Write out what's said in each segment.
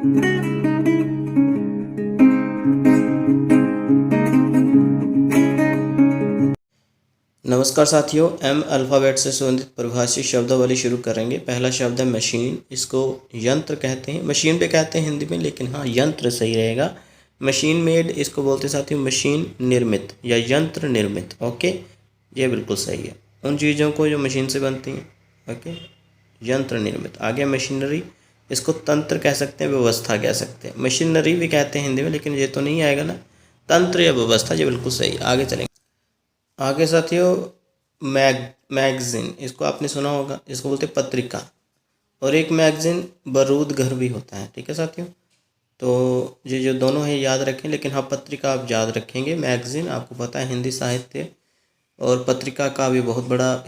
नमस्कार साथियों, M alphabet से संबंधित परिभाषित शब्दावली शुरू करेंगे। पहला शब्द है मशीन। इसको यंत्र कहते हैं, मशीन पे कहते हैं हिंदी में, लेकिन हाँ यंत्र सही रहेगा। मशीन मेड इसको बोलते हैं साथियों, मशीन निर्मित या यंत्र निर्मित। ओके, ये बिल्कुल सही है, उन चीज़ों को जो मशीन से बनती हैं। ओके, यंत्र निर्मित। आगे मशीनरी, इसको तंत्र कह सकते हैं, व्यवस्था कह सकते हैं। मशीनरी भी कहते हैं हिंदी में, लेकिन ये तो नहीं आएगा ना, तंत्र या व्यवस्था, ये बिल्कुल सही। आगे चलेंगे। आगे साथियों मैगजीन, इसको आपने सुना होगा, इसको बोलते हैं पत्रिका। और एक मैगजीन बारूद घर भी होता है। ठीक है साथियों, तो ये जो दोनों है याद रखें, लेकिन हाँ पत्रिका आप याद रखेंगे। मैगजीन आपको पता है हिंदी साहित्य और पत्रिका का भी बहुत बड़ा,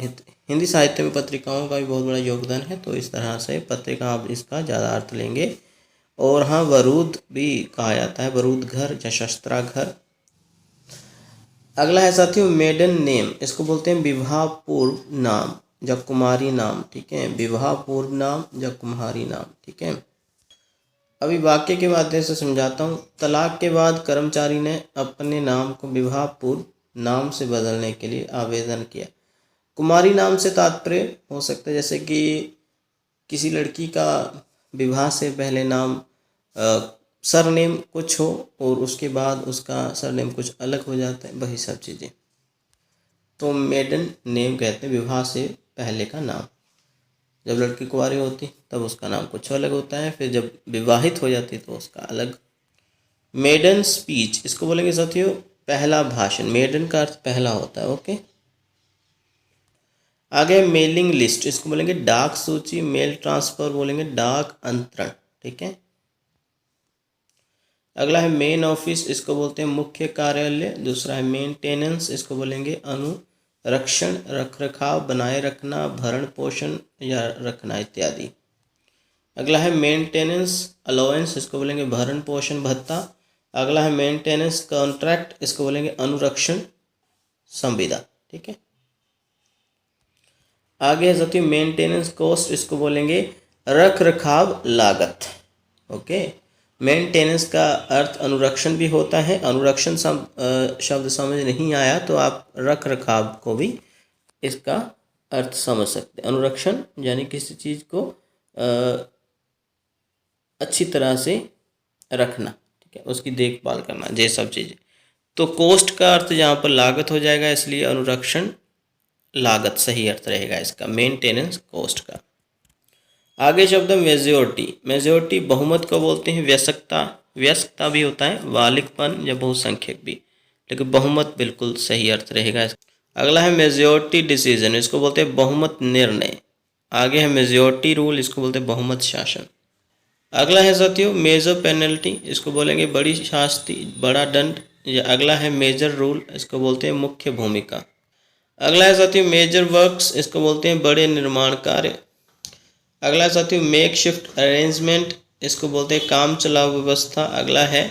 हिंदी साहित्य में पत्रिकाओं का भी बहुत बड़ा योगदान है, तो इस तरह से पत्रिका आप इसका ज़्यादा अर्थ लेंगे। और हाँ बारूद भी कहा जाता है, बारूद घर या शस्त्रा घर। अगला है साथियों मेडन नेम, इसको बोलते हैं विवाह पूर्व नाम या कुमारी नाम। ठीक है, विवाह पूर्व नाम या कुमारी नाम। ठीक है, अभी वाक्य के माध्यम से समझाता हूँ। तलाक के बाद कर्मचारी ने अपने नाम को विवाह पूर्व नाम से बदलने के लिए आवेदन किया। कुमारी नाम से तात्पर्य हो सकता है जैसे कि किसी लड़की का विवाह से पहले नाम सरनेम कुछ हो और उसके बाद उसका सरनेम कुछ अलग हो जाता है, वही सब चीज़ें, तो मेडन नेम कहते हैं विवाह से पहले का नाम। जब लड़की कुंवारी होती तब उसका नाम कुछ अलग होता है, फिर जब विवाहित हो जाती तो उसका अलग। मेडन स्पीच, इसको बोलेंगे साथियों पहला भाषण। मेडन का अर्थ पहला होता है। ओके, आगे मेलिंग लिस्ट, इसको बोलेंगे डाक सूची। मेल ट्रांसफर बोलेंगे डाक अंतरण। ठीक है, अगला है मेन ऑफिस, इसको बोलते हैं मुख्य कार्यालय। दूसरा है मेंटेनेंस, इसको बोलेंगे अनुरक्षण, रख रखाव, बनाए रखना, भरण पोषण या रखना इत्यादि। अगला है मेंटेनेंस अलाउंस, इसको बोलेंगे भरण पोषण भत्ता। अगला है मेंटेनेंस कॉन्ट्रैक्ट, इसको बोलेंगे अनुरक्षण संविदा। ठीक है, आगे है साथियों मेंटेनेंस कॉस्ट, इसको बोलेंगे रख रखाव लागत। ओके, मेंटेनेंस का अर्थ अनुरक्षण भी होता है। अनुरक्षण शब्द समझ नहीं आया तो आप रख रखाव को भी इसका अर्थ समझ सकते हैं। अनुरक्षण यानी किसी चीज़ को अच्छी तरह से रखना, ठीक है, उसकी देखभाल करना, ये सब चीज़ें। तो कोस्ट का अर्थ यहाँ पर लागत हो जाएगा, इसलिए अनुरक्षण लागत सही अर्थ रहेगा इसका, मेंटेनेंस कॉस्ट का। आगे शब्द है मेजोरिटी। मेजोरिटी बहुमत को बोलते हैं। व्यस्कता, व्यस्कता भी होता है, बालिकपन या बहुसंख्यक भी, लेकिन बहुमत बिल्कुल सही अर्थ रहेगा। अगला है मेजोरिटी डिसीजन, इसको बोलते हैं बहुमत निर्णय। आगे है मेजोरिटी रूल, इसको बोलते हैं बहुमत शासन। अगला है साथियों मेजर पेनल्टी, इसको बोलेंगे बड़ी शास्ति, बड़ा दंड। या अगला है मेजर रूल, इसको बोलते हैं मुख्य भूमिका। अगला है साथियों मेजर वर्क्स, इसको बोलते हैं बड़े निर्माण कार्य। अगला साथियों मेक शिफ्ट अरेंजमेंट, इसको बोलते हैं काम चलाओ व्यवस्था। अगला है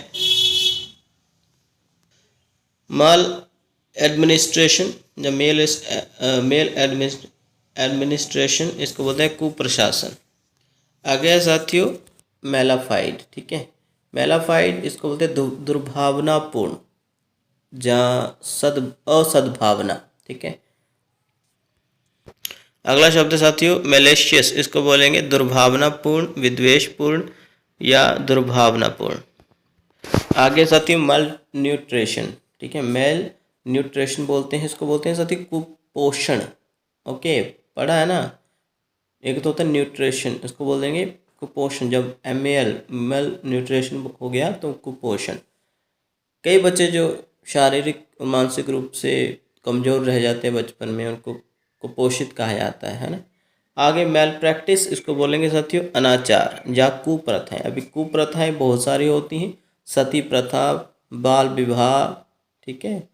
माल एडमिनिस्ट्रेशन या मेल एडमिनिस्ट्रेशन, इसको बोलते हैं कुप्रशासन। आगे है साथियों मेलाफाइड। ठीक है, मेलाफाइड इसको बोलते हैं दुर्भावनापूर्ण या असद्भावना। ठीक है, अगला शब्द है साथियों मैलिशियस, इसको बोलेंगे दुर्भावनापूर्ण, विद्वेषपूर्ण या दुर्भावनापूर्ण। आगे साथियों मल न्यूट्रिशन। ठीक है, मेल न्यूट्रिशन बोलते हैं, इसको बोलते हैं साथियों कुपोषण। ओके, पढ़ा है ना, एक तो होता है न्यूट्रिशन, इसको बोल देंगे कुपोषण। जब मेल न्यूट्रिशन हो गया तो कुपोषण। कई बच्चे जो शारीरिक और मानसिक रूप से कमज़ोर रह जाते हैं बचपन में, उनको कुपोषित कहा जाता है ना। आगे मेल प्रैक्टिस, इसको बोलेंगे साथियों अनाचार या कुप्रथाएं। अभी कुप्रथाएं बहुत सारी होती हैं, सती प्रथा, बाल विवाह। ठीक है,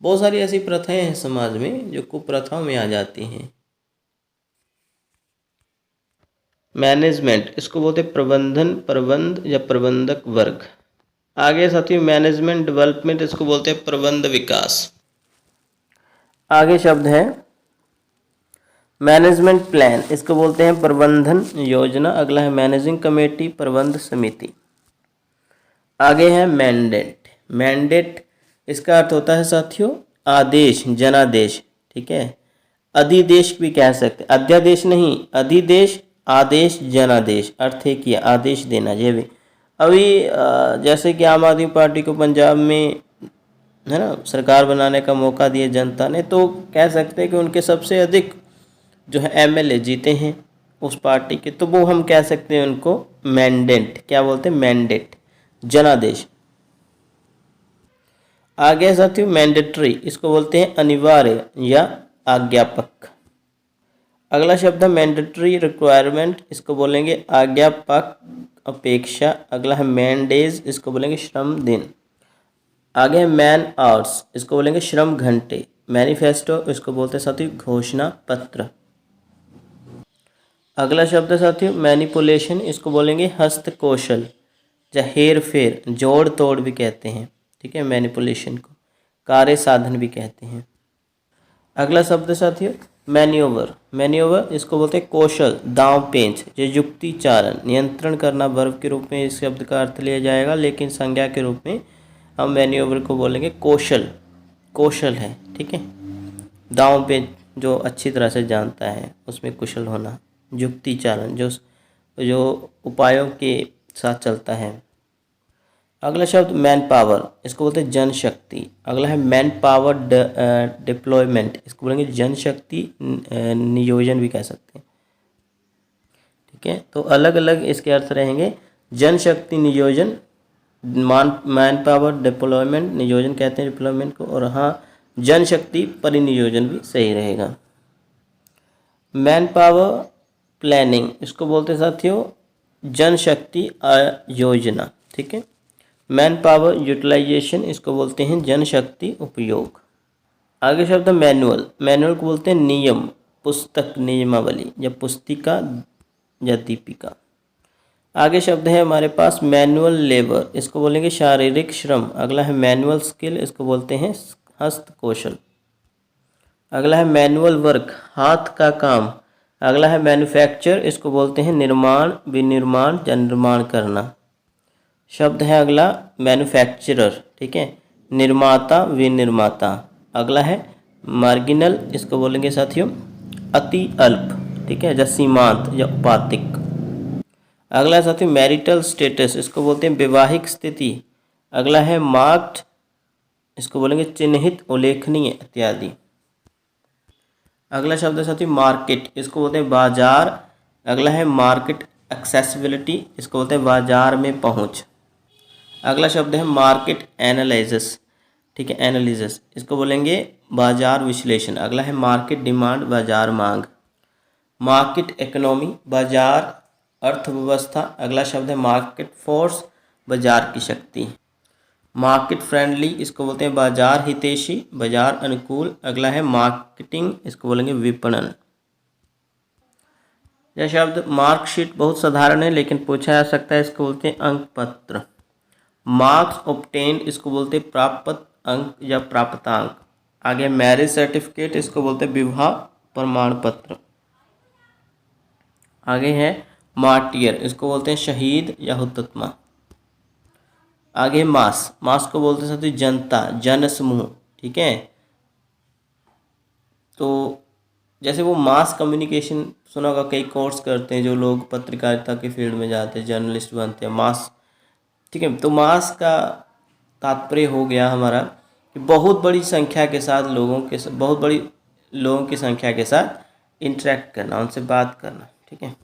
बहुत सारी ऐसी प्रथाएं हैं समाज में जो कुप्रथाओं में आ जाती हैं। मैनेजमेंट, इसको बोलते हैं प्रबंधन, प्रबंध या प्रबंधक वर्ग। आगे साथियों मैनेजमेंट डेवलपमेंट, इसको बोलते हैं प्रबंध विकास। आगे शब्द है मैनेजमेंट प्लान, इसको बोलते हैं प्रबंधन योजना। अगला है मैनेजिंग कमेटी, प्रबंध समिति। आगे है मैंडेट। मैंडेट इसका अर्थ होता है साथियों आदेश, जनादेश, ठीक है। अधिदेश भी कह सकते, अध्यादेश नहीं, अधिदेश, आदेश, जनादेश, अर्थ है कि आदेश देना। ये भी अभी जैसे कि आम आदमी पार्टी को पंजाब में है ना सरकार बनाने का मौका दिया जनता ने, तो कह सकते हैं कि उनके सबसे अधिक जो है एमएलए जीते हैं उस पार्टी के, तो वो हम कह सकते हैं उनको मैंडेट, क्या बोलते हैं, मैंडेट, जनादेश। आगे साथियों मैंडेटरी, इसको बोलते हैं अनिवार्य या आज्ञापक। अगला शब्द है मैंडेटरी रिक्वायरमेंट, इसको बोलेंगे आज्ञापक अपेक्षा। अगला है मैंडेज, इसको बोलेंगे श्रम दिन। आगे है मैन आवर्स, इसको बोलेंगे श्रम घंटे। मैनिफेस्टो, इसको बोलते हैं साथियों घोषणा पत्र। अगला शब्द है साथियों मैनिपुलेशन, इसको बोलेंगे हस्तकौशल या हेर फेर, जोड़ तोड़ भी कहते हैं, ठीक है। मैनिपुलेशन को कार्य साधन भी कहते हैं। अगला शब्द है साथियों मैन्योवर। मैन्योवर इसको बोलते हैं कौशल, दांव पेंच, ये युक्ति चारण, नियंत्रण करना वर्ब के रूप में इस शब्द का अर्थ लिया जाएगा, लेकिन संज्ञा के रूप में हम मैन्योवर को बोलेंगे कौशल, कौशल है, ठीक है। दांव पेंच जो अच्छी तरह से जानता है उसमें कुशल होना। युक्ति चारण जो उपायों के साथ चलता है। अगला शब्द मैन पावर, इसको बोलते हैं जनशक्ति। अगला है मैन पावर डिप्लॉयमेंट, इसको बोलेंगे जनशक्ति नियोजन भी कह सकते हैं, ठीक है। तो अलग अलग इसके अर्थ रहेंगे। जनशक्ति नियोजन, मैन पावर डिप्लॉयमेंट, नियोजन कहते हैं डिप्लॉयमेंट को, और हाँ जनशक्ति परिनियोजन भी सही रहेगा। मैन पावर प्लानिंग, इसको बोलते हैं साथियों जनशक्ति योजना, ठीक है। मैन पावर यूटिलाइजेशन, इसको बोलते हैं जनशक्ति उपयोग। आगे शब्द है मैनुअल। मैनुअल को बोलते हैं नियम, पुस्तक, नियमावली या पुस्तिका या दीपिका। आगे शब्द है हमारे पास मैनुअल लेबर, इसको बोलेंगे शारीरिक श्रम। अगला है मैनुअल स्किल, इसको बोलते हैं हस्त कौशल। अगला है मैनुअल वर्क, हाथ का काम। अगला है मैन्युफैक्चर, इसको बोलते हैं निर्माण, विनिर्माण या निर्माण करना। शब्द है अगला मैन्युफैक्चरर, ठीक है, निर्माता, विनिर्माता। अगला है मार्जिनल, इसको बोलेंगे साथियों अति अल्प, ठीक है, या सीमांत या उपाधिक। अगला है साथियों मैरिटल स्टेटस, इसको बोलते हैं वैवाहिक स्थिति। अगला है मार्क्ड, इसको बोलेंगे चिन्हित, उल्लेखनीय इत्यादि। अगला शब्द है साथियों मार्केट, इसको बोलते हैं बाजार। अगला है मार्केट एक्सेसिबिलिटी, इसको बोलते हैं बाजार में पहुंच। अगला शब्द है मार्केट एनालिसिस, ठीक है, एनालिसिस, इसको बोलेंगे बाजार विश्लेषण। अगला है मार्केट डिमांड, बाजार मांग। मार्केट इकोनॉमी, बाजार अर्थव्यवस्था। अगला शब्द है मार्केट फोर्स, बाजार की शक्ति। मार्केट फ्रेंडली, इसको बोलते हैं बाजार हितैषी, बाजार अनुकूल। अगला है मार्केटिंग, इसको बोलेंगे विपणन। यह शब्द मार्कशीट बहुत साधारण है लेकिन पूछा जा सकता है, इसको बोलते हैं अंक पत्र। मार्क्स ऑब्टेन्ड, इसको बोलते हैं प्राप्त अंक या प्राप्तांक। आगे मैरिज सर्टिफिकेट, इसको बोलते हैं विवाह प्रमाण पत्र। आगे है मार्टियर, इसको बोलते हैं शहीद या हुतात्मा। आगे मास, मास को बोलते हैं साथियों जनता, जन समूह, ठीक है। तो जैसे वो मास कम्युनिकेशन सुना होगा, कई कोर्स करते हैं जो लोग पत्रकारिता के फील्ड में जाते हैं, जर्नलिस्ट बनते हैं, मास, ठीक है। तो मास का तात्पर्य हो गया हमारा कि बहुत बड़ी संख्या के साथ बहुत बड़ी लोगों की संख्या के साथ इंटरेक्ट करना, उनसे बात करना, ठीक है,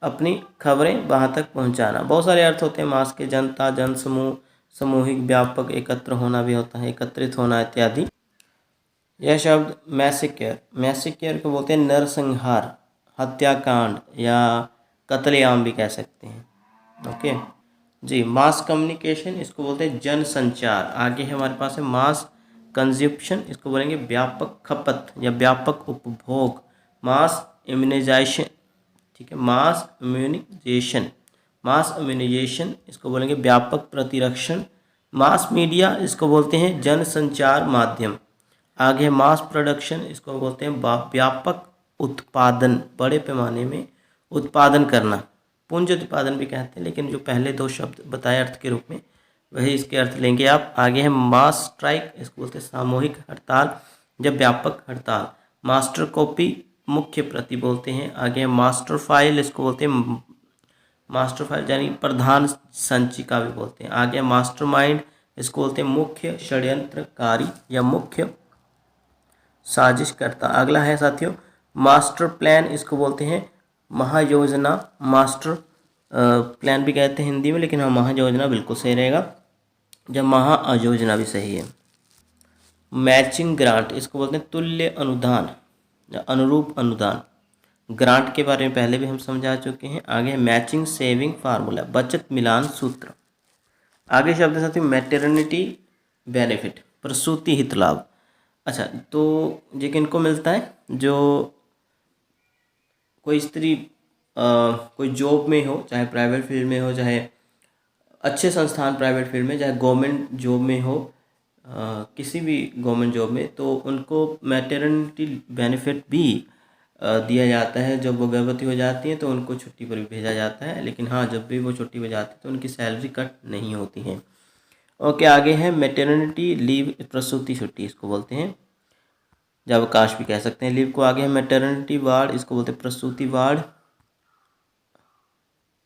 अपनी खबरें वहाँ तक पहुँचाना। बहुत सारे अर्थ होते हैं मास के, जनता, जनसमूह, सामूहिक, व्यापक, एकत्र होना भी होता है, एकत्रित होना इत्यादि। यह शब्द मैसेक्योर, मैसेक्योर को बोलते हैं नरसंहार, हत्याकांड या कत्लेआम भी कह सकते हैं, ओके जी। मास कम्युनिकेशन, इसको बोलते हैं जनसंचार। आगे है हमारे पास है मास कंज्यूप्शन, इसको बोलेंगे व्यापक खपत या व्यापक उपभोग। मास इम्यूनाइजेशन, ठीक है, मास इम्यूनाइजेशन, मास इम्यूनाइजेशन, इसको बोलेंगे व्यापक प्रतिरक्षण। मास मीडिया, इसको बोलते हैं जनसंचार माध्यम। आगे मास प्रोडक्शन, इसको बोलते हैं व्यापक उत्पादन, बड़े पैमाने में उत्पादन करना, पुंज उत्पादन भी कहते हैं, लेकिन जो पहले दो शब्द बताए अर्थ के रूप में वही इसके अर्थ लेंगे आप। आगे है मास स्ट्राइक, इसको बोलते हैं सामूहिक हड़ताल या व्यापक हड़ताल। मास्टर कॉपी मुख्य प्रति बोलते हैं। आगे है मास्टर फाइल, इसको बोलते हैं मास्टर फाइल यानी प्रधान संचिका भी बोलते हैं। आगे मास्टर माइंड, इसको बोलते हैं मुख्य षड्यंत्रकारी या मुख्य साजिशकर्ता। अगला है साथियों मास्टर प्लान, इसको बोलते हैं महायोजना। मास्टर प्लान भी कहते हैं हिंदी में, लेकिन हाँ महायोजना बिल्कुल सही रहेगा, जब महायोजना भी सही है। मैचिंग ग्रांट, इसको बोलते हैं तुल्य अनुदान या अनुरूप अनुदान। ग्रांट के बारे में पहले भी हम समझा चुके हैं। आगे मैचिंग सेविंग फार्मूला, बचत मिलान सूत्र। आगे शब्द साथी मैटरनिटी बेनिफिट, प्रसूति हित लाभ। अच्छा, तो ये किनको मिलता है? जो कोई स्त्री कोई जॉब में हो, चाहे प्राइवेट फील्ड में हो, चाहे अच्छे संस्थान प्राइवेट फील्ड में, चाहे गवर्नमेंट जॉब में हो, किसी भी गवर्नमेंट जॉब में, तो उनको मैटरनिटी बेनिफिट भी दिया जाता है। जब वो गर्भवती हो जाती हैं तो उनको छुट्टी पर भी भेजा जाता है, लेकिन हाँ जब भी वो छुट्टी पर जाती है तो उनकी सैलरी कट नहीं होती है। ओके, आगे है मैटरनिटी लीव, प्रसूति छुट्टी इसको बोलते हैं, जब अवकाश भी कह सकते हैं लीव को। आगे है मैटरनिटी वार्ड, इसको बोलते हैं प्रसूति वार्ड।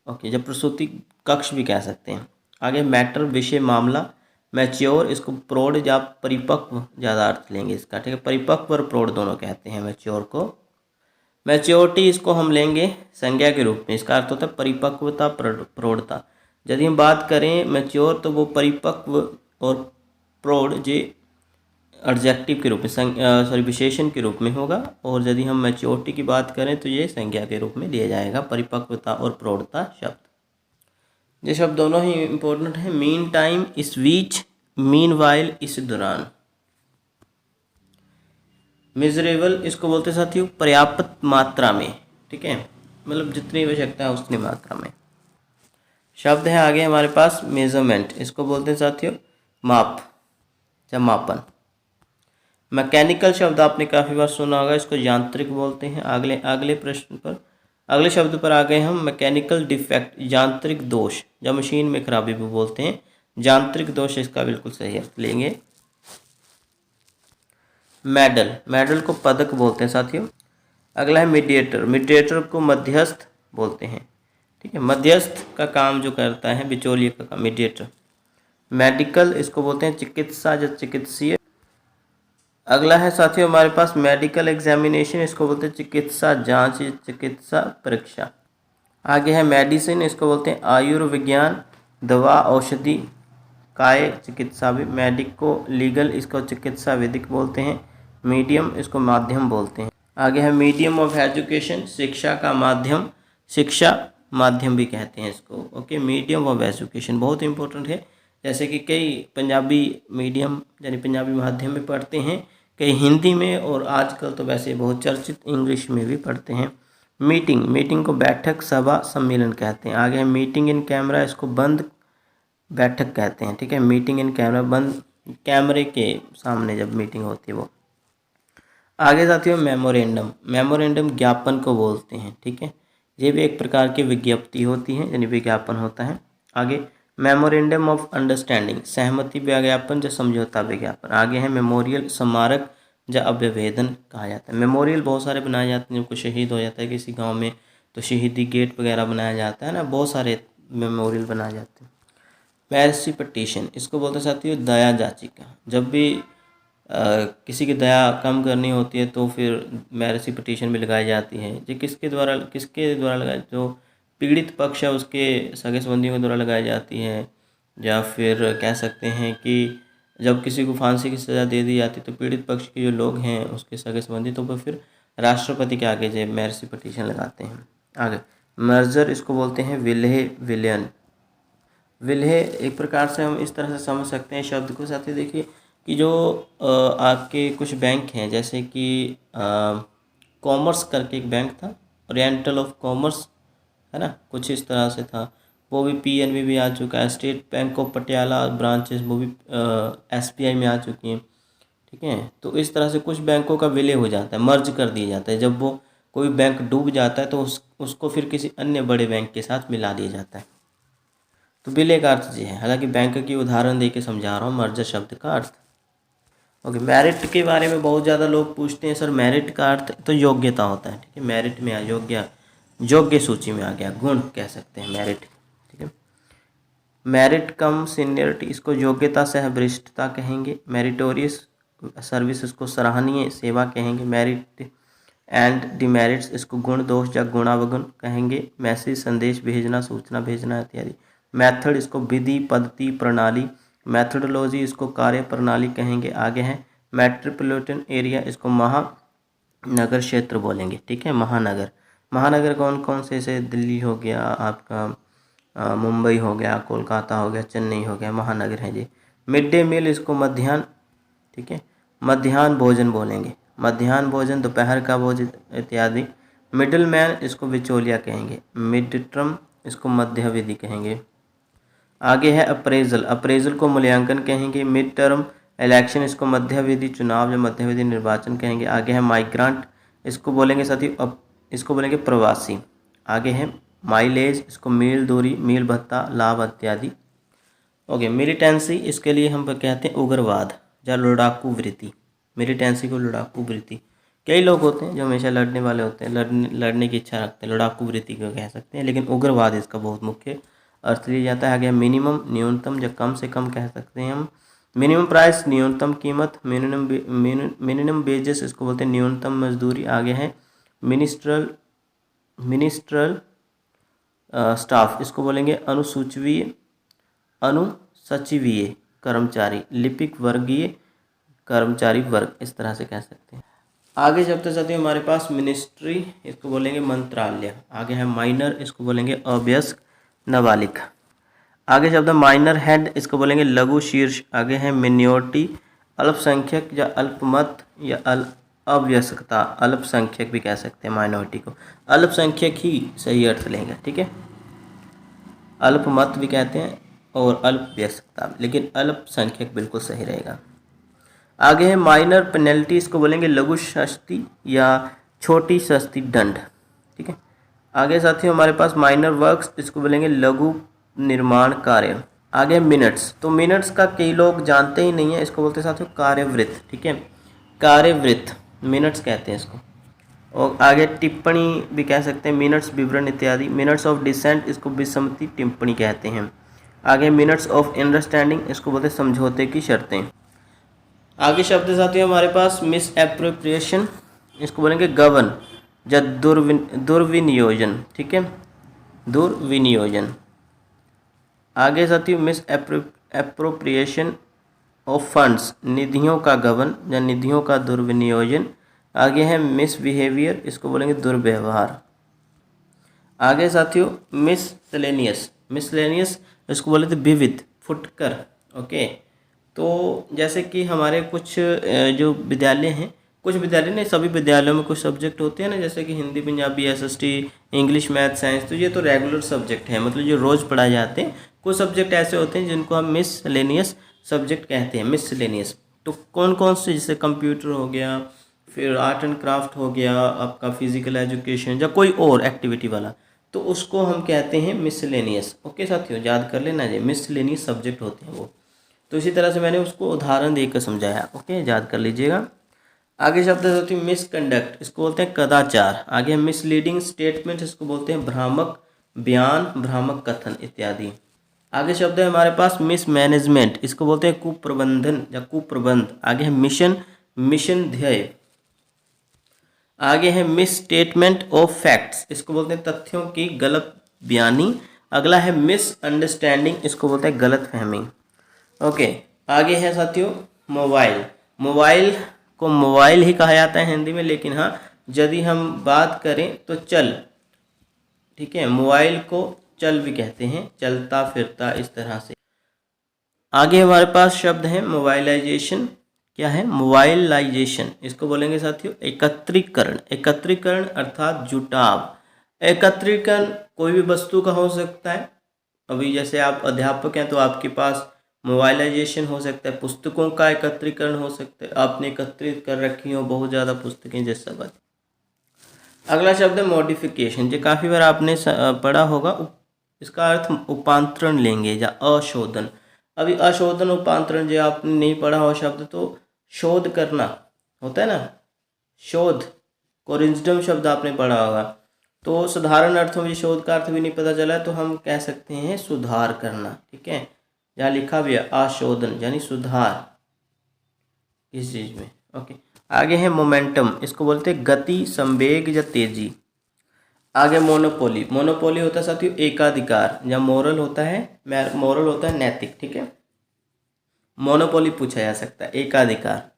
ओके, जब प्रसूति कक्ष भी कह सकते हैं। आगे मैटर विषय मामला, मैच्योर, इसको प्रौढ़ या परिपक्व ज़्यादा अर्थ लेंगे इसका, ठीक है। परिपक्व और प्रौढ़ दोनों कहते हैं मैच्योर को। मैच्योरिटी इसको हम लेंगे संज्ञा के रूप में, इसका अर्थ होता है परिपक्वता प्रौढ़ता। यदि हम बात करें मैच्योर तो वो परिपक्व और प्रौढ़ जे एडजेक्टिव के रूप में विशेषण के रूप में होगा, और यदि हम मैच्योरिटी की बात करें तो ये संज्ञा के रूप में लिया जाएगा, परिपक्वता और प्रौढ़ता शब्द। ये शब्द दोनों ही इम्पोर्टेंट है। मीन टाइम, इस बीच, मीन वाइल, इस दौरान। मिजरेबल, इसको बोलते साथियों पर्याप्त मात्रा में, ठीक है, मतलब जितनी आवश्यकता है उतनी मात्रा में। शब्द है आगे हमारे पास मेजरमेंट, इसको बोलते हैं साथियों माप या मापन। मैकेनिकल शब्द आपने काफ़ी बार सुना होगा, इसको यांत्रिक बोलते हैं। अगले प्रश्न पर, अगले शब्द पर आ गए हम, मैकेनिकल डिफेक्ट, यांत्रिक दोष या मशीन में खराबी भी बोलते हैं। यांत्रिक दोष इसका बिल्कुल सही अर्थ लेंगे। मेडल, मेडल को पदक बोलते हैं साथियों। अगला है मीडिएटर, मीडिएटर को मध्यस्थ बोलते हैं, ठीक है, मध्यस्थ का काम जो करता है, बिचौलिए का काम, मीडिएटर। मेडिकल, इसको बोलते हैं चिकित्सा या चिकित्सीय। अगला है साथियों हमारे पास मेडिकल एग्जामिनेशन, इसको बोलते हैं चिकित्सा जांच या चिकित्सा परीक्षा। आगे है मेडिसिन, इसको बोलते हैं आयुर्विज्ञान, दवा औषधि। काय, चिकित्सा भी। मेडिको लीगल, इसको चिकित्सा विधिक बोलते हैं। मीडियम, इसको माध्यम बोलते हैं। आगे है मीडियम ऑफ एजुकेशन, शिक्षा का माध्यम, शिक्षा माध्यम भी कहते हैं इसको। ओके, मीडियम ऑफ एजुकेशन बहुत इंपॉर्टेंट है। जैसे कि कई पंजाबी मीडियम यानी पंजाबी माध्यम में पढ़ते हैं, कई हिंदी में, और आजकल तो वैसे बहुत चर्चित इंग्लिश में भी पढ़ते हैं। मीटिंग, मीटिंग को बैठक, सभा, सम्मेलन कहते हैं। आगे है मीटिंग इन कैमरा, इसको बंद बैठक कहते हैं, ठीक है। मीटिंग इन कैमरा, बंद कैमरे के सामने जब मीटिंग होती है वो। आगे साथियों मेमोरेंडम, मेमोरेंडम ज्ञापन को बोलते हैं, ठीक है। ये भी एक प्रकार की विज्ञप्ति होती है यानी विज्ञापन होता है। आगे मेमोरेंडम ऑफ अंडरस्टैंडिंग, सहमति विज्ञापन या समझौता विज्ञापन। आगे है मेमोरियल, स्मारक या अभ्यवेदन कहा जाता है। मेमोरियल बहुत सारे बनाए जाते हैं, कोई शहीद हो जाता है किसी गांव में तो शहीदी गेट वगैरह बनाया जाता है ना, बहुत सारे मेमोरियल बनाए जाते हैं। मैरिसी पटिशन, इसको बोलते हैं साथियों दया याचिका। जब भी किसी की दया कम करनी होती है तो फिर मैरिसी पटिशन भी लगाई जाती है। ये किसके द्वारा लगाई? जो पीड़ित पक्ष है उसके सगे संबंधियों के द्वारा लगाई जाती है, या फिर कह सकते हैं कि जब किसी को फांसी की सज़ा दे दी जाती है तो पीड़ित पक्ष के जो लोग हैं उसके सगे संबंधी तो वो फिर राष्ट्रपति के आगे जो मैरिसी पटिशन लगाते हैं। आगे मर्जर, इसको बोलते हैं विलय, विलयन। विलय एक प्रकार से हम इस तरह से समझ सकते हैं शब्द को साथ ही, देखिए कि जो आपके कुछ बैंक हैं, जैसे कि कॉमर्स करके एक बैंक था, ओरिएंटल ऑफ कॉमर्स है ना, कुछ इस तरह से था, वो भी पीएनबी भी आ चुका है। State bank of Patiala branches वो भी एसबीआई में आ चुकी हैं, ठीक है। तो इस तरह से कुछ बैंकों का विलय हो जाता है, मर्ज कर दिया जाता है। जब वो कोई बैंक डूब जाता है तो उसको फिर किसी अन्य बड़े बैंक के साथ मिला दिया जाता है। तो विलय का अर्थ ये है, हालांकि बैंक की उदाहरण दे के समझा रहा हूँ मर्जर शब्द का अर्थ। ओके, मेरिट के बारे में बहुत ज़्यादा लोग पूछते हैं सर, मेरिट का अर्थ तो योग्यता होता है, ठीक है। मेरिट में योग्य सूची में आ गया, गुण कह सकते हैं मेरिट, ठीक है। मेरिट कम सीनियरिटी, इसको योग्यता सह वरिष्ठता कहेंगे। मेरिटोरियस सर्विस, इसको सराहनीय सेवा कहेंगे। मेरिट एंड डिमेरिट्स, इसको गुण दोष या गुणावगुण कहेंगे। मैसेज, संदेश भेजना, सूचना भेजना इत्यादि। मेथड, इसको विधि, पद्धति, प्रणाली। मेथोडोलॉजी, इसको कार्य प्रणाली कहेंगे। आगे है मेट्रोपॉलिटन एरिया, इसको महानगर क्षेत्र बोलेंगे, ठीक है। महानगर कौन कौन से, जैसे दिल्ली हो गया आपका, मुंबई हो गया, कोलकाता हो गया, चेन्नई हो गया, महानगर है जी। मिड डे मील, इसको मध्याह्न, ठीक है, मध्याह्न भोजन बोलेंगे। मध्याह्न भोजन, दोपहर का भोजन इत्यादि। मिडिल मैन, इसको बिचौलिया कहेंगे। मिड टर्म, इसको मध्यावधि कहेंगे। आगे है अप्रेजल को मूल्यांकन कहेंगे। मिड टर्म इलेक्शन, इसको मध्यावधि चुनाव या मध्यावधि निर्वाचन कहेंगे। आगे है माइग्रेंट, इसको बोलेंगे साथी, इसको बोलेंगे प्रवासी। आगे है माइलेज, इसको मील दूरी, मील भत्ता, लाभ इत्यादि। ओके, मिलिटेंसी, इसके लिए हम कहते हैं उग्रवाद या लड़ाकू वृत्ति। मिलिटेंसी को लड़ाकू वृत्ति, कई लोग होते हैं जो हमेशा लड़ने वाले होते हैं, लड़ने की इच्छा रखते हैं, लड़ाकू वृत्ति को कह सकते हैं, लेकिन उग्रवाद इसका बहुत मुख्य अर्थ लिया जाता है। आगे मिनिमम, न्यूनतम या कम से कम कह सकते हैं हम। मिनिमम प्राइस, न्यूनतम कीमत। मिनिमम वेजेस, इसको बोलते हैं न्यूनतम मजदूरी। आगे है मिनिस्ट्रल स्टाफ, इसको बोलेंगे अनुसचिवीय कर्मचारी। लिपिक वर्गीय कर्मचारी वर्ग, इस तरह से कह सकते हैं। आगे चलते चलते हमारे पास मिनिस्ट्री, इसको बोलेंगे मंत्रालय। आगे है माइनर, इसको बोलेंगे अवयस्क नाबालिग। आगे शब्द है माइनर हेड, इसको बोलेंगे लघु शीर्ष। आगे है मिनोरिटी, अल्पसंख्यक या अल्पमत या अवयस्कता, अल्पसंख्यक भी कह सकते हैं माइनॉरिटी को। अल्पसंख्यक ही सही अर्थ लेंगे, ठीक है। अल्पमत भी कहते हैं और अल्पवयस्कता, लेकिन अल्पसंख्यक बिल्कुल सही रहेगा। आगे है माइनर पेनल्टी, इसको बोलेंगे लघु सस्ती या छोटी सस्ती दंड, ठीक है। आगे साथियों हमारे पास माइनर वर्क्स, इसको बोलेंगे लघु निर्माण कार्य। आगे मिनट्स, तो मिनट्स का कई लोग जानते ही नहीं है, इसको बोलते हैं साथियों कार्यवृत्त, ठीक है। कार्यवृत्त मिनट्स कहते हैं इसको। और आगे टिप्पणी भी कह सकते हैं, मिनट्स विवरण इत्यादि। मिनट्स ऑफ डिसेंट, इसको विसम्मति टिप्पणी कहते हैं। आगे मिनट्स ऑफ अंडरस्टैंडिंग, इसको बोलते हैं समझौते की शर्तें। आगे शब्द साथियों हमारे पास मिस एप्रोप्रिएशन, इसको बोलेंगे गबन या दुर्विनियोजन, ठीक है, दुर्विनियोजन। आगे साथियों मिस एप्रोप्रिएशन ऑफ फंड्स, निधियों का गबन या निधियों का दुर्विनियोजन। आगे है मिसबिहेवियर, इसको बोलेंगे दुर्व्यवहार। आगे साथियों मिसलेनियस, इसको बोले थे विविध, फुटकर, ओके। तो जैसे कि हमारे कुछ जो विद्यालय हैं, कुछ विद्यालय नहीं, सभी विद्यालयों में कुछ सब्जेक्ट होते हैं ना, जैसे कि Hindi, Punjabi, SST, English, math, science, तो ये तो रेगुलर सब्जेक्ट है, मतलब जो रोज़ पढ़ाए जाते हैं। कुछ सब्जेक्ट ऐसे होते हैं जिनको हम मिसलेनियस सब्जेक्ट कहते हैं, मिसलेनियस। तो कौन कौन से, जैसे कंप्यूटर हो गया, फिर आर्ट एंड क्राफ्ट हो गया, आपका फिजिकल एजुकेशन या कोई और एक्टिविटी वाला, तो उसको हम कहते हैं मिसलेनियस। ओके साथियों, याद कर लेना जी, मिसलेनियस सब्जेक्ट होते हैं वो। तो इसी तरह से मैंने उसको उदाहरण देकर समझाया, ओके, याद कर लीजिएगा। आगे शब्द होती है मिसकंडक्ट, इसको बोलते हैं कदाचार। आगे मिसलीडिंग स्टेटमेंट, इसको बोलते हैं भ्रामक बयान, भ्रामक कथन इत्यादि। आगे शब्द है हमारे पास मिसमैनेजमेंट, इसको बोलते हैं कुप्रबंधन या कुप्रबंध। आगे है मिशन ध्येय। आगे है मिस स्टेटमेंट ऑफ फैक्ट्स, इसको बोलते हैं तथ्यों की गलत बयानी। अगला है मिसअंडरस्टैंडिंग, इसको बोलते हैं गलत फहमी। ओके, आगे है साथियों मोबाइल को मोबाइल ही कहा जाता है हिंदी में, लेकिन हाँ यदि हम बात करें तो चल, ठीक है, मोबाइल को चल भी कहते हैं, चलता फिरता, इस तरह से। आगे हमारे पास शब्द है मोबाइलाइजेशन। क्या है मोबाइलाइजेशन, इसको बोलेंगे साथियों एकत्रीकरण अर्थात जुटाव। एकत्रीकरण कोई भी वस्तु का हो सकता है। अभी जैसे आप अध्यापक हैं तो आपके पास मोबाइलाइजेशन हो सकता है, पुस्तकों का एकत्रीकरण हो सकता है, आपने एकत्रित कर रखी हो बहुत ज़्यादा पुस्तकें, जैसा बात। अगला शब्द है मॉडिफिकेशन, जो काफ़ी बार आपने पढ़ा होगा, इसका अर्थ उपांतरण लेंगे या अशोधन। अभी अशोधन उपांतरण जो आपने नहीं पढ़ा हो शब्द, तो शोध करना होता है ना, शोध, कोरिंजडम शब्द आपने पढ़ा होगा। तो साधारण अर्थों में शोध का अर्थ भी नहीं पता चला तो हम कह सकते हैं सुधार करना, ठीक है। जहाँ लिखा भी है आशोधन यानी सुधार इस चीज में। ओके, आगे है मोमेंटम, इसको बोलते हैं गति, संवेग या तेजी। आगे मोनोपोली, मोनोपोली होता है साथियों एकाधिकार, या मोरल होता है, मोरल होता है नैतिक, ठीक है। मोनोपोली पूछा जा सकता है, एकाधिकार।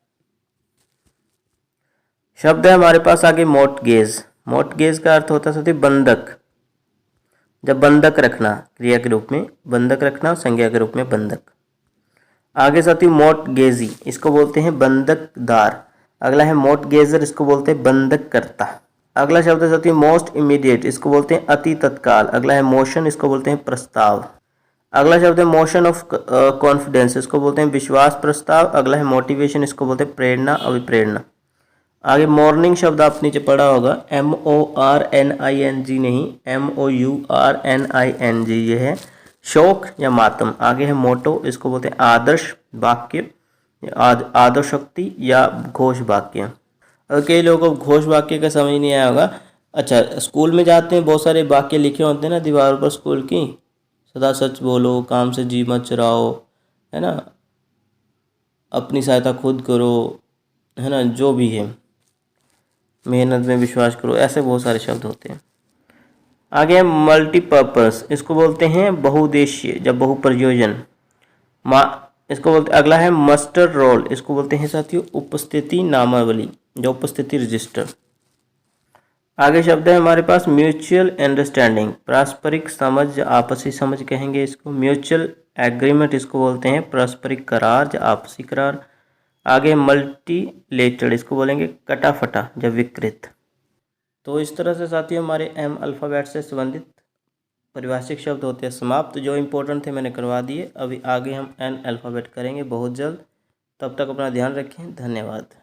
शब्द है हमारे पास आगे मोर्टगेज। मोर्टगेज का अर्थ होता है साथियों बंधक, जब बंधक रखना क्रिया के रूप में, बंधक रखना, संज्ञा के रूप में बंधक। आगे साथियों मोर्टगेजी, इसको बोलते हैं बंधकदार। अगला है मोर्टगेजर, इसको बोलते हैं बंधक करता। अगला शब्द है साथियों मोस्ट इमीडिएट, इसको बोलते हैं अति तत्काल। अगला है मोशन, इसको बोलते हैं प्रस्ताव। अगला शब्द है मोशन ऑफ कॉन्फिडेंस, इसको बोलते हैं विश्वास प्रस्ताव। अगला है मोटिवेशन, इसको बोलते हैं प्रेरणा, अभिप्रेरणा। आगे मॉर्निंग शब्द आप नीचे पढ़ा होगा, MORNING नहीं, MOURNING, ये है शोक या मातम। आगे है मोटो, इसको बोलते हैं आदर्श वाक्य, आदर्शोक्ति या घोष वाक्य। और कई लोगों को घोष वाक्य का समझ नहीं आया होगा। अच्छा, स्कूल में जाते हैं, बहुत सारे वाक्य लिखे होते हैं ना दीवारों पर स्कूल की, सदा सच बोलो, काम से जी मत चुराओ, है ना, अपनी सहायता खुद करो, है ना, जो भी है, मेहनत में विश्वास करो, ऐसे बहुत सारे शब्द होते हैं। आगे है मल्टीपर्पस, इसको बोलते हैं बहुउद्देशीय या बहुप्रयोजन। इसको बोलते, अगला है मस्टर रोल, इसको बोलते हैं साथियों उपस्थिति नामावली या उपस्थिति रजिस्टर। आगे शब्द है हमारे पास म्यूचुअल अंडरस्टैंडिंग, पारस्परिक समझ या आपसी समझ कहेंगे इसको। म्यूचुअल एग्रीमेंट, इसको बोलते हैं पारस्परिक करार या आपसी करार। आगे मल्टीलेटरल, इसको बोलेंगे कटा फटा या विकृत। तो इस तरह से साथियों हमारे M अल्फ़ाबेट से संबंधित परिभाषिक शब्द होते हैं समाप्त। जो इम्पोर्टेंट थे मैंने करवा दिए। अभी आगे हम N अल्फ़ाबेट करेंगे बहुत जल्द। तब तक अपना ध्यान रखें, धन्यवाद।